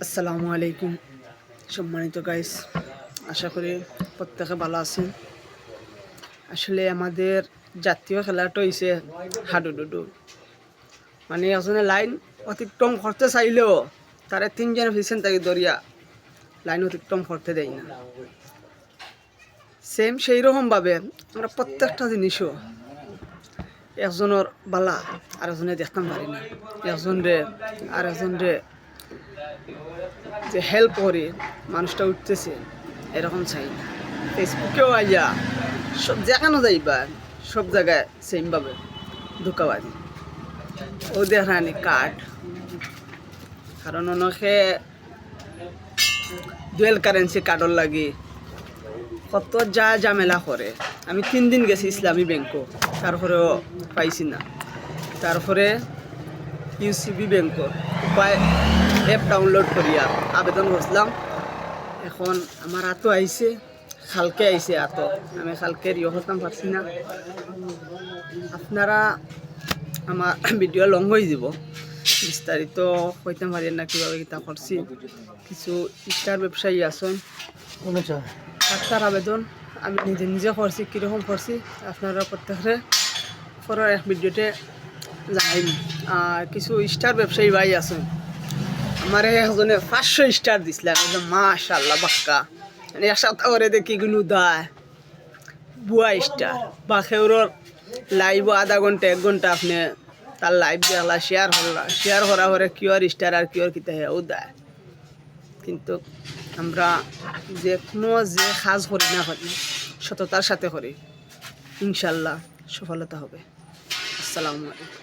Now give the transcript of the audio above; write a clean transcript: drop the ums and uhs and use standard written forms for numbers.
আসসালামু আলাইকুম সম্মানিত গাইস, আশা করি প্রত্যেকে ভালো আছেন। আসলে আমাদের জাতীয় খেলাটা হয়েছে হাডুডুডু। মানে একজনে লাইন অতিক্রম করতে চাইলেও তারা তিনজনে পিছন থেকে দরিয়া লাইন অতিক্রম করতে দেয় না। সেম সেই রকমভাবে আমরা প্রত্যেকটা জিনিসও একজনের বালা আর একজনে দেখতাম পারি না। একজনরে আর একজনরে যে হেল্প করে মানুষটা উঠতেছে এরকম চাই না। ফেসবুকেও আইয়া সব যেখানে যাইবা সব জায়গায় সেমভাবে ধোকাবাজি ও দেখানি কার্ড, কারণ অনেকে ডুয়েল কারেন্সি কার্ডর লাগে কত যা ঝামেলা করে। আমি 3 দিন গেছি ইসলামী ব্যাংকও, তারপরেও পাইছি না। তারপরে ইউসিবি ব্যাংকর উপায় অ্যাপ ডাউনলোড করিয়া আবেদন করছিলাম। এখন আমার হাতও আইছে, খালকে আইছে হাতও, আমি খালকে রিও করতাম পারছি না। আপনারা আমার ভিডিও লং হয়ে যাব, বিস্তারিত হইতে পারি না কীভাবে কিতা করছি। কিছু স্টার ব্যবসায়ী আছেন ডাক্তার আবেদন আমি নিজে নিজে করছি, কীরকম করছি আপনারা প্রত্যেকের পরের এক ভিডিওতে জানাইন। আর কিছু স্টার ব্যবসায়ী ভাই আছেন, আমার একজনে 500 স্টার দিছিলাম, মাশাআল্লাহ বাক্কা। মানে এক সপ্তাহ করে দেখি গুলো দেয় বুয়া স্টার বা খেউরর লাইভ আধা ঘন্টা 1 ঘন্টা আপনি তার লাইভ দেখলা, শেয়ার করা করে কিওর স্টার আর কিওর কিতা হেও দেয়। কিন্তু আমরা যে কোনো যে কাজ করি না করি সততার সাথে করি, ইনশাল্লাহ সফলতা হবে। আসসালামু আলাইকুম।